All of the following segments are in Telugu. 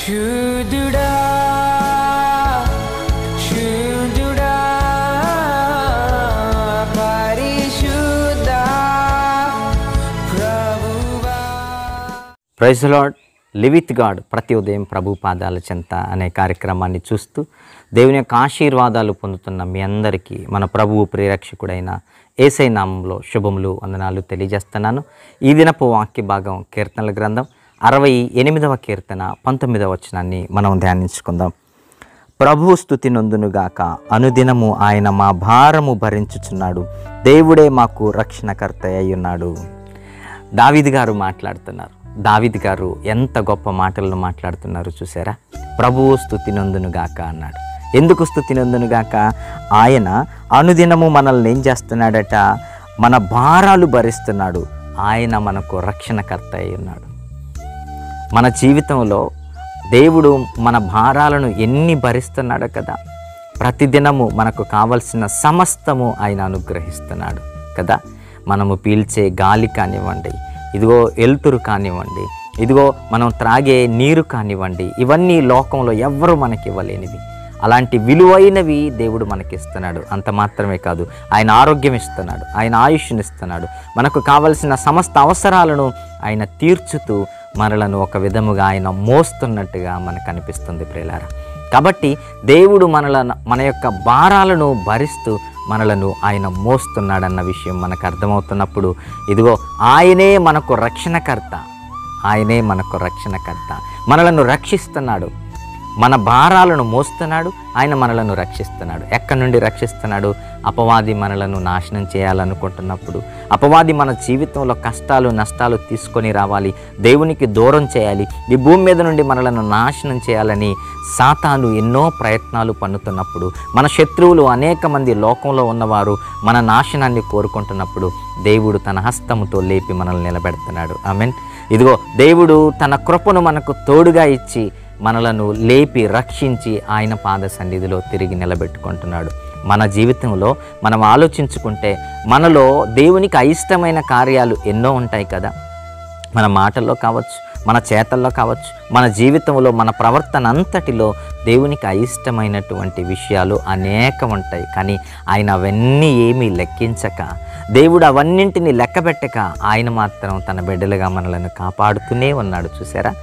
శుద్ధుడా శుద్ధుడా పరిశుద్ధ ప్రభువా. Praise the Lord. Live with God ప్రతి ఉదయం ప్రభు పాదాల చెంత అనే కార్యక్రమాన్ని చూస్తూ దేవుని యొక్క ఆశీర్వాదాలు పొందుతున్న మీ అందరికీ మన ప్రభువు ప్రియరక్షకుడైన యేసయ్య నామంలో శుభములు వందనాలు తెలియజేస్తున్నాను. ఈ దినపు వాక్య భాగం కీర్తనల గ్రంథం 68వ కీర్తన 19వ వచనాన్ని మనం ధ్యానించుకుందాం. ప్రభువు స్తుతి నొందునుగాక, అనుదినము ఆయన మా భారము భరించుచున్నాడు, దేవుడే మాకు రక్షణకర్త అయ్యున్నాడు. దావీదు గారు మాట్లాడుతున్నారు. దావీదు గారు ఎంత గొప్ప మాటలను మాట్లాడుతున్నారు చూసారా. ప్రభువు స్తుతి నొందునుగాక అన్నాడు. ఎందుకు స్తుతి నొందునుగాక? ఆయన అనుదినము మనల్ని ఏం చేస్తున్నాడట? మన భారాలు భరిస్తున్నాడు. ఆయన మనకు రక్షణకర్త అయి ఉన్నాడు. మన జీవితంలో దేవుడు మన భారాలను ఎన్ని భరిస్తున్నాడు కదా. ప్రతిదినము మనకు కావలసిన సమస్తము ఆయన అనుగ్రహిస్తున్నాడు కదా. మనము పీల్చే గాలి కానివ్వండి, ఇదిగో వెలుతురు కానివ్వండి, ఇదిగో మనం త్రాగే నీరు కానివ్వండి, ఇవన్నీ లోకంలో ఎవ్వరూ మనకి ఇవ్వలేనివి. అలాంటి విలువైనవి దేవుడు మనకిస్తున్నాడు. అంత మాత్రమే కాదు, ఆయన ఆరోగ్యం ఇస్తున్నాడు, ఆయన ఆయుష్ని ఇస్తున్నాడు. మనకు కావలసిన సమస్త అవసరాలను ఆయన తీర్చుతూ మనలను ఒక విధముగా ఆయన మోస్తున్నట్టుగా మనకు అనిపిస్తుంది ప్రియులారా. కాబట్టి దేవుడు మన యొక్క భారాలను భరిస్తూ మనలను ఆయన మోస్తున్నాడన్న విషయం మనకు అర్థమవుతున్నప్పుడు, ఇదిగో ఆయనే మనకు రక్షణకర్త, ఆయనే మనకు రక్షణకర్త, మనలను రక్షిస్తున్నాడు, మన భారాలను మోస్తున్నాడు, ఆయన మనలను రక్షిస్తున్నాడు. ఎక్కడి నుండి రక్షిస్తున్నాడు? అపవాది మనలను నాశనం చేయాలనుకుంటున్నప్పుడు, అపవాది మన జీవితంలో కష్టాలు నష్టాలు తీసుకొని రావాలి, దేవునికి దూరం చేయాలి, ఈ భూమి మీద నుండి మనలను నాశనం చేయాలని సాతాను ఎన్నో ప్రయత్నాలు పన్నుతున్నప్పుడు, మన శత్రువులు అనేక మంది లోకంలో ఉన్నవారు మన నాశనాన్ని కోరుకుంటున్నప్పుడు, దేవుడు తన హస్తముతో లేపి మనల్ని నిలబెడుతున్నాడు. ఆమేన్. ఇదిగో దేవుడు తన కృపను మనకు తోడుగా ఇచ్చి మనలను లేపి రక్షించి ఆయన పాద సన్నిధిలో తిరిగి నిలబెట్టుకుంటున్నాడు. మన జీవితంలో మనం ఆలోచించుకుంటే మనలో దేవునికి అయిష్టమైన కార్యాలు ఎన్నో ఉంటాయి కదా. మన మాటల్లో కావచ్చు, మన చేతల్లో కావచ్చు, మన జీవితంలో మన ప్రవర్తన అంతటిలో దేవునికి అయిష్టమైనటువంటి విషయాలు అనేకం ఉంటాయి. కానీ ఆయన అవన్నీ ఏమీ లెక్కించక, దేవుడు అవన్నింటినీ లెక్కబెట్టక ఆయన మాత్రం తన బిడ్డలుగా మనలను కాపాడుతూనే ఉన్నాడు. చూసారా.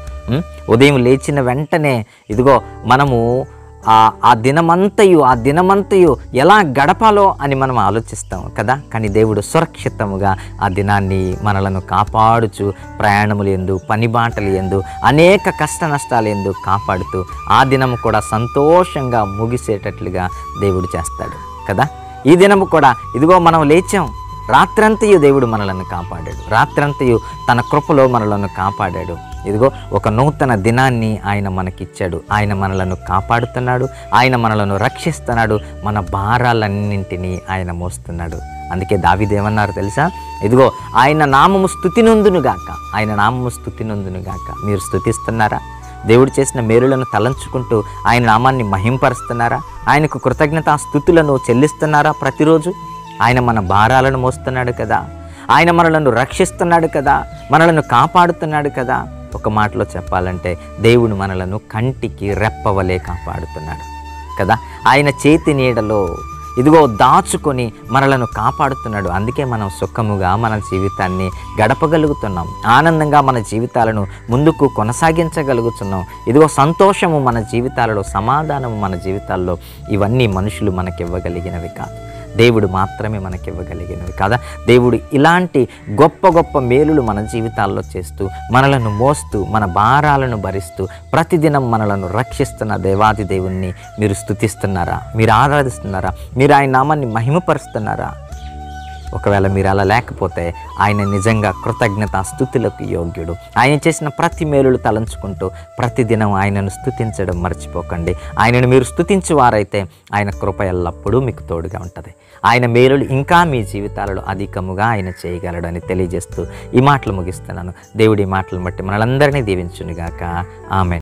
ఉదయం లేచిన వెంటనే ఇదిగో మనము ఆ దినమంతయు ఎలా గడపాలో అని మనం ఆలోచిస్తాం కదా. కానీ దేవుడు సురక్షితముగా ఆ దినాన్ని మనలను కాపాడుచు, ప్రయాణములు ఎందు, పని బాటలు ఎందు, అనేక కష్ట నష్టాలు ఎందు కాపాడుతూ ఆ దినము కూడా సంతోషంగా ముగిసేటట్లుగా దేవుడు చేస్తాడు కదా. ఈ దినము కూడా ఇదిగో మనం లేచాం, రాత్రంతయు దేవుడు మనలను కాపాడాడు, రాత్రంతయు తన కృపలో మనలను కాపాడాడు. ఇదిగో ఒక నూతన దినాన్ని ఆయన మనకిచ్చాడు. ఆయన మనలను కాపాడుతున్నాడు, ఆయన మనలను రక్షిస్తున్నాడు, మన భారాలన్నింటినీ ఆయన మోస్తున్నాడు. అందుకే దావీదు ఏమన్నారు తెలుసా? ఇదిగో ఆయన నామము స్తుతి నొందునుగాక, ఆయన నామము స్తుతి నొందునుగాక. మీరు స్తుతిస్తున్నారా? దేవుడు చేసిన మేలులను తలంచుకుంటూ ఆయన నామాన్ని మహింపరుస్తున్నారా? ఆయనకు కృతజ్ఞతా స్తుతులను చెల్లిస్తున్నారా? ప్రతిరోజు ఆయన మన భారాలను మోస్తున్నాడు కదా, ఆయన మనలను రక్షిస్తున్నాడు కదా, మనలను కాపాడుతున్నాడు కదా. ఒక మాటలో చెప్పాలంటే దేవుడు మనలను కంటికి రెప్పవలే కాపాడుతున్నాడు కదా. ఆయన చేతి నీడలో ఇదిగో దాచుకొని మనలను కాపాడుతున్నాడు. అందుకే మనం సుఖముగా మన జీవితాన్ని గడపగలుగుతున్నాం, ఆనందంగా మన జీవితాలను ముందుకు కొనసాగించగలుగుతున్నాం. ఇదిగో సంతోషము మన జీవితాలలో, సమాధానము మన జీవితాల్లో, ఇవన్నీ మనుషులు మనకివ్వగలిగినవి కాదు, దేవుడు మాత్రమే మనకివ్వగలిగినవి కదా. దేవుడు ఇలాంటి గొప్ప గొప్ప మేలులు మన జీవితాల్లో చేస్తూ, మనలను మోస్తూ, మన భారాలను భరిస్తూ, ప్రతిదినం మనలను రక్షిస్తున్న దేవాది దేవుణ్ణి మీరు స్తుతిస్తున్నారా? మీరు ఆరాధిస్తున్నారా? మీరు ఆయన నామాన్ని మహిమపరుస్తున్నారా? ఒకవేళ మీరు అలా లేకపోతే ఆయన నిజంగా కృతజ్ఞత స్తుతులకు యోగ్యుడు. ఆయన చేసిన ప్రతి మేలులు తలంచుకుంటూ ప్రతిదినం ఆయనను స్తుతించడం మర్చిపోకండి. ఆయనను మీరు స్తుతించువారైతే ఆయన కృప ఎల్లప్పుడూ మీకు తోడుగా ఉంటుంది. ఆయన మేలులు ఇంకా మీ జీవితాలలో అధికముగా ఆయన చేయగలడని తెలియజేస్తూ ఈ మాటలు ముగిస్తున్నాను. దేవుడి మాటలను బట్టి మనలందరినీ దీవించునుగాక. ఆమేన్.